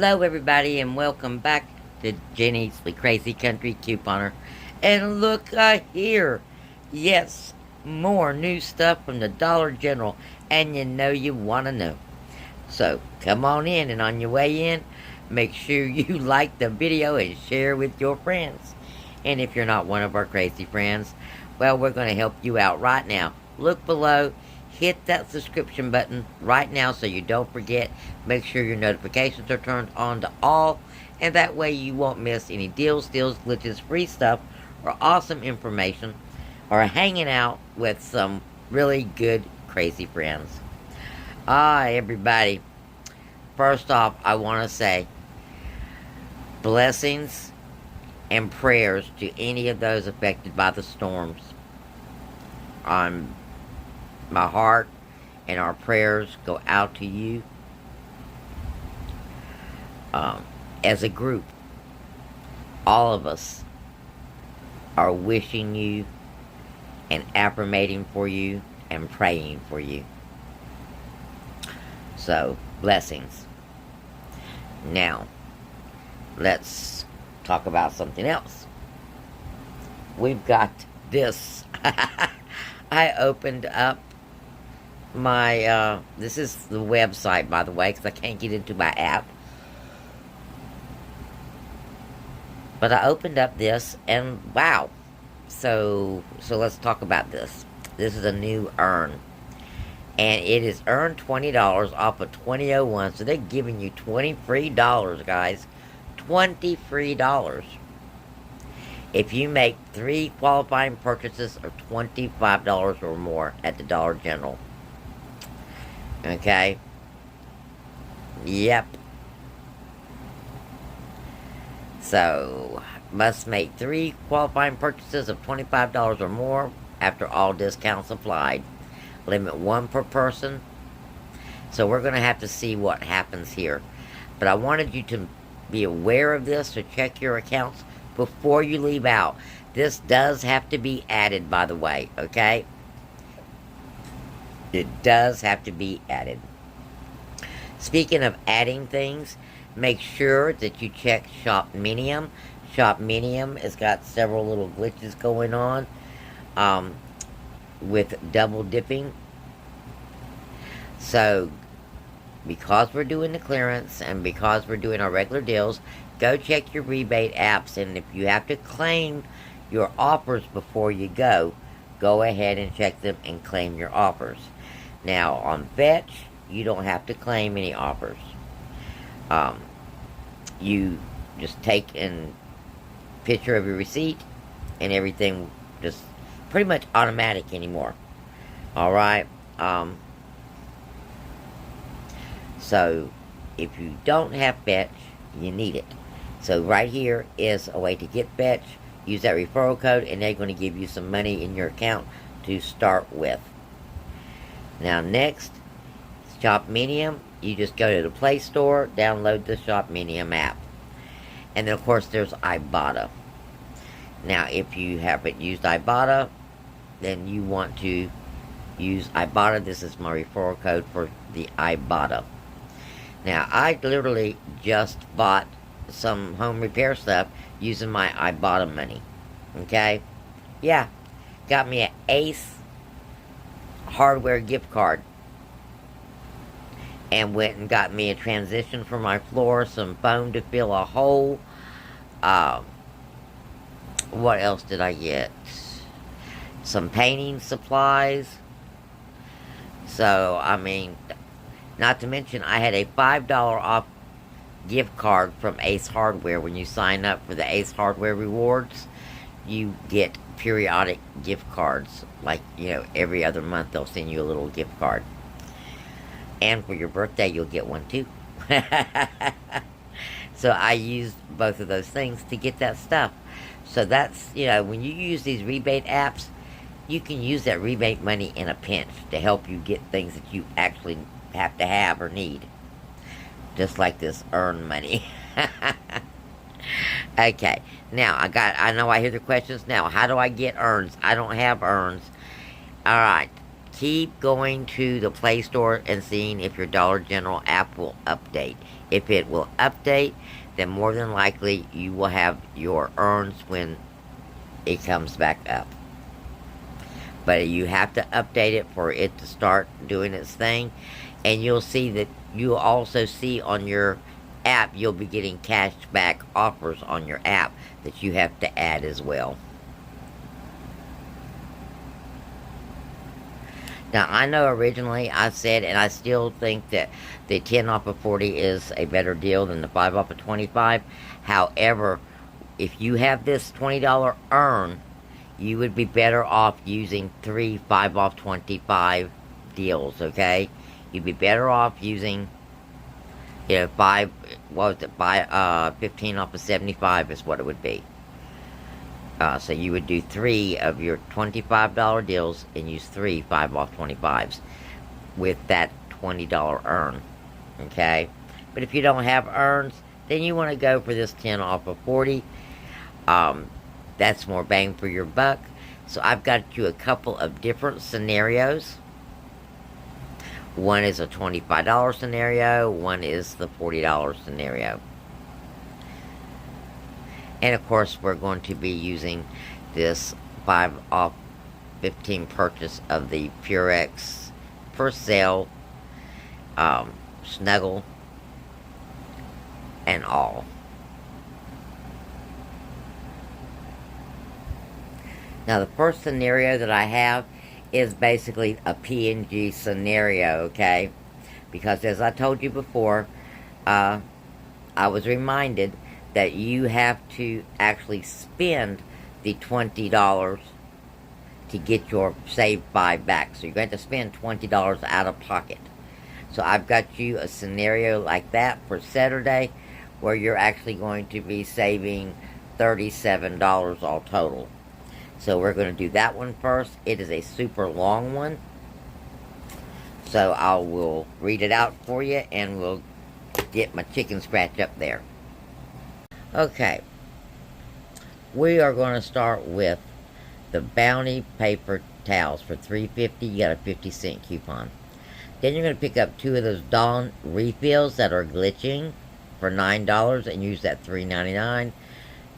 Hello, everybody, and welcome back to Jenny's the Crazy Country Couponer. And look here. Yes, more new stuff from the Dollar General, and you know you want to know. So, come on in, and on your way in, make sure you like the video and share with your friends. And if you're not one of our crazy friends, well, we're going to help you out right now. Look below. Hit that subscription button right now so you don't forget. Make sure your notifications are turned on to all, and that way you won't miss any deals, steals, glitches, free stuff, or awesome information, or hanging out with some really good crazy friends. Everybody, first off, I want to say blessings and prayers to any of those affected by the storms. My heart and our prayers go out to you. As a group, all of us are wishing you and affirmating for you and praying for you. So, blessings. Now, let's talk about something else. We've got this. I opened up my, this is the website, by the way, because I can't get into my app. But I opened up this, and wow. So let's talk about this. This is a new earn. And it is earned $20 off of 2001. So they're giving you $20 free, guys. $20 free. If you make 3 qualifying purchases of $25 or more at the Dollar General. Okay? Yep. So, must make 3 qualifying purchases of $25 or more after all discounts applied. Limit 1 per person. So we're going to have to see what happens here. But I wanted you to be aware of this, so check your accounts before you leave out. This does have to be added, by the way, okay? It does have to be added. Speaking of adding things, make sure that you check Shopminium. Shopminium has got several little glitches going on with double dipping. So, because we're doing the clearance and because we're doing our regular deals, go check your rebate apps, and if you have to claim your offers before you go ahead and check them and claim your offers. Now, on Fetch, you don't have to claim any offers. You just take a picture of your receipt, and everything just pretty much automatic anymore. Alright? So, if you don't have Fetch, you need it. So right here is a way to get Fetch. Use that referral code, and they're going to give you some money in your account to start with. Now next, Shopminium. You just go to the Play Store, download the Shopminium app. And then of course there's Ibotta. Now if you haven't used Ibotta, then you want to use Ibotta. This is my referral code for the Ibotta. Now I literally just bought some home repair stuff using my Ibotta money. Okay? Yeah. Got me an Ace hardware gift card. And went and got me a transition for my floor, some foam to fill a hole. What else did I get? Some painting supplies. So, I mean, not to mention I had a $5 off gift card from Ace Hardware. When you sign up for the Ace Hardware rewards, you get periodic gift cards. Like, you know, every other month they'll send you a little gift card. And for your birthday, you'll get one too. So I used both of those things to get that stuff. So that's, you know, when you use these rebate apps, you can use that rebate money in a pinch to help you get things that you actually have to have or need. Just like this earn money. Okay, now I know I hear the questions now. How do I get earns? I don't have earns. Alright, keep going to the Play Store and seeing if your Dollar General app will update. If it will update, then more than likely you will have your earns when it comes back up. But you have to update it for it to start doing its thing. And you'll see that you'll also see on your app, you'll be getting cashback offers on your app that you have to add as well. Now, I know originally I said, and I still think that the 10 off of 40 is a better deal than the 5 off of 25. However, if you have this $20 earn, you would be better off using 3 5 off 25 deals, okay? You'd be better off using, 15 off of 75 is what it would be. So you would do 3 of your $25 deals and use 3 5 off 25s with that $20 earn, okay? But if you don't have earns, then you want to go for this 10 off of 40. That's more bang for your buck. So I've got you a couple of different scenarios. One is a $25 scenario. One is the $40 scenario. And of course, we're going to be using this 5 off 15 purchase of the Purex for sale, snuggle, and all. Now, the first scenario that I have is basically a PNG scenario, okay? Because as I told you before, I was reminded that you have to actually spend the $20 to get your saved 5 back. So you're going to spend $20 out of pocket. So I've got you a scenario like that for Saturday where you're actually going to be saving $37 all total. So we're going to do that one first. It is a super long one. So I will read it out for you and we'll get my chicken scratch up there. Okay. We are going to start with the Bounty paper towels for $3.50. You got a 50-cent coupon. Then you're going to pick up 2 of those Dawn refills that are glitching for $9 and use that $3.99.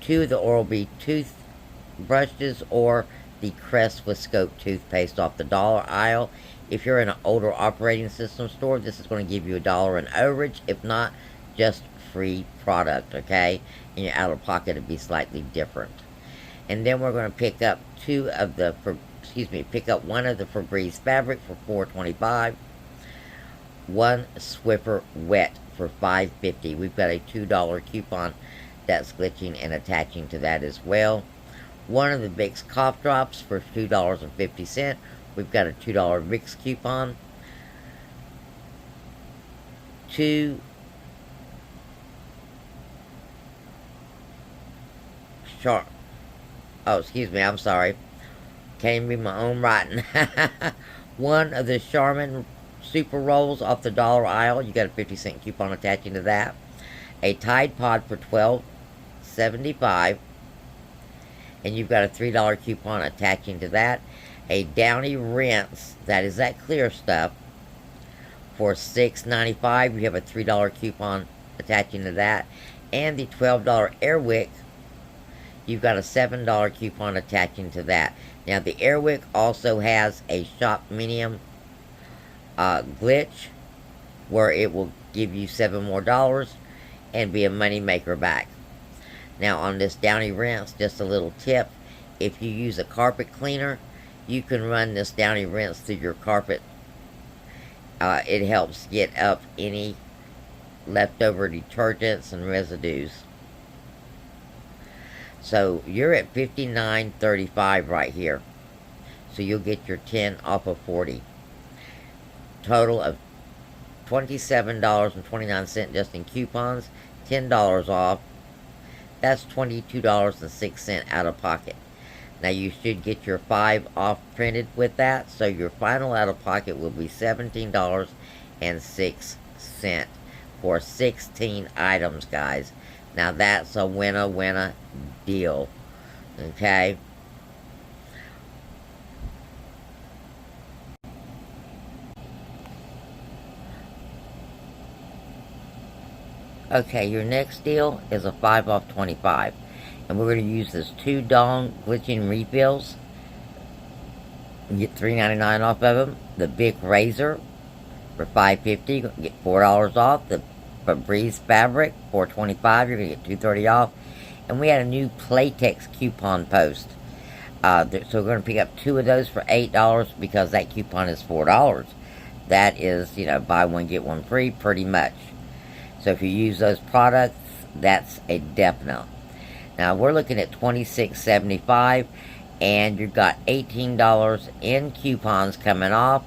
2 of the Oral-B toothbrushes or the Crest with Scope toothpaste off the dollar aisle. If you're in an older operating system store, this is going to give you $1 in overage. If not, just free product, okay? And your out of pocket would be slightly different. And then we're going to pick up one of the Febreze fabric for $4.25. 1 Swiffer wet for $5.50. We've got a $2 coupon that's glitching and attaching to that as well. 1 of the Vicks cough drops for $2.50. We've got a $2 Vicks coupon. 2 I'm sorry. Can't even read my own writing. 1 of the Charmin Super Rolls off the dollar aisle. You got a 50-cent coupon attaching to that. A Tide Pod for $12.75. And you've got a $3 coupon attaching to that. A Downy Rinse, that is that clear stuff, for $6.95. You have a $3 coupon attaching to that. And the $12 Airwick, you've got a $7 coupon attaching to that. Now, the Airwick also has a Shop Medium glitch where it will give you $7 more and be a money maker back. Now, on this Downy Rinse, just a little tip. If you use a carpet cleaner, you can run this Downy Rinse through your carpet. It helps get up any leftover detergents and residues. So you're at $59.35 right here. So you'll get your 10 off of 40. Total of $27.29 just in coupons. $10 off. That's $22.06 out of pocket. Now you should get your 5 off printed with that. So your final out of pocket will be $17.06 for 16 items, guys. Now that's a winner deal. Okay? Okay, your next deal is a 5 off 25. And we're going to use this 2 Dawn glitching refills. You get $3.99 off of them. The big razor for $5.50, you're going to get $4 off. The Febreze fabric, $4.25, you're going to get $2.30 off. And we had a new Playtex coupon post. So we're going to pick up 2 of those for $8 because that coupon is $4. That is, buy one, get one free, pretty much. So if you use those products, that's a definite. Now, we're looking at $26.75, and you've got $18 in coupons coming off.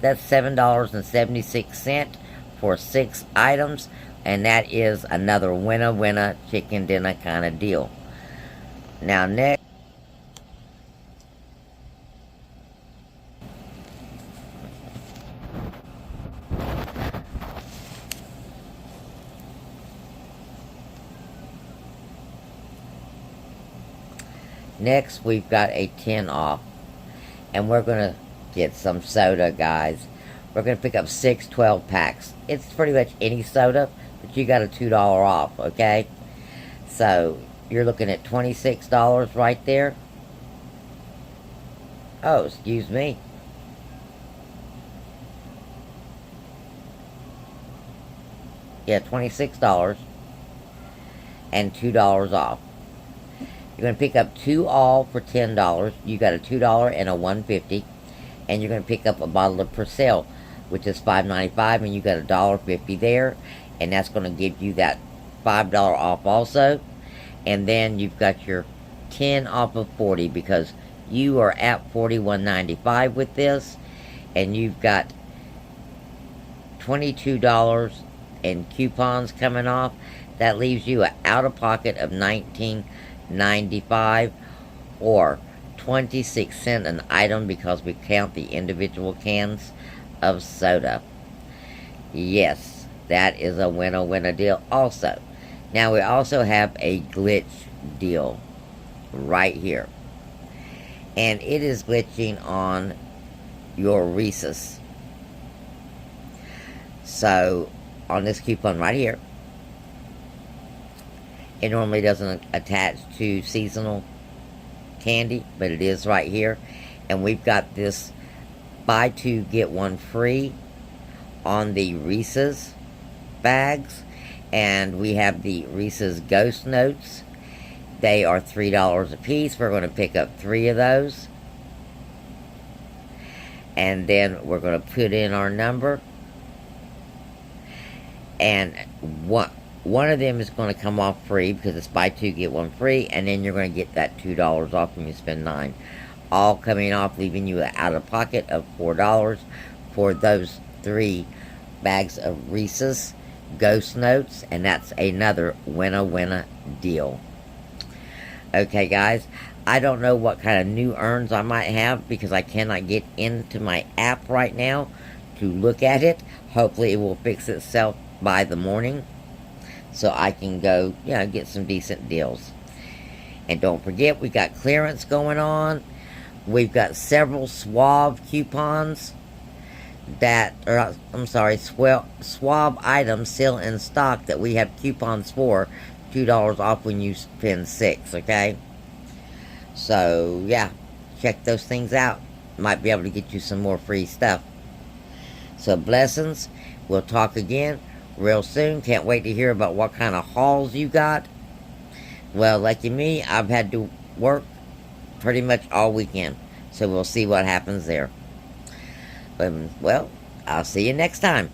That's $7.76 for 6 items, and that is another winner chicken dinner kind of deal. Now, next we've got a 10 off, and we're going to get some soda, guys. We're going to pick up 6 12-packs. It's pretty much any soda, but you got a $2 off, okay? So, you're looking at $26 right there. Oh, excuse me. Yeah, $26 and $2 off. You're going to pick up 2 all for $10. You got a $2 and a $1.50. And you're going to pick up a bottle of Persil, which is $5.95, and you got a $1.50 there. And that's going to give you that $5 off also. And then you've got your 10 off of 40 because you are at $41.95 with this. And you've got $22 in coupons coming off. That leaves you an out-of-pocket of $19.95 or 26 cents an item because we count the individual cans of soda. Yes, that is a winner deal also. Now we also have a glitch deal right here. And it is glitching on your Reese's. So, on this coupon right here, it normally doesn't attach to seasonal candy, but it is right here. And we've got this buy 2 get 1 free on the Reese's bags. And we have the Reese's Ghost Notes. They are $3 a piece. We're going to pick up 3 of those. And then we're going to put in our number. And one of them is going to come off free because it's buy 2 get 1 free, and then you're going to get that $2 off when you spend $9. All coming off, leaving you out of pocket of $4 for those 3 bags of Reese's Ghost Notes, and that's another winner deal. Okay, guys, I don't know what kind of new earns I might have because I cannot get into my app right now to look at it. Hopefully, it will fix itself by the morning, so I can go, get some decent deals. And don't forget, we got clearance going on. We've got several Swab coupons Swab items still in stock that we have coupons for $2 off when you spend 6, okay? So, yeah, check those things out. Might be able to get you some more free stuff. So, blessings. We'll talk again real soon. Can't wait to hear about what kind of hauls you got. Well, like me, I've had to work pretty much all weekend. So we'll see what happens there. But, well, I'll see you next time.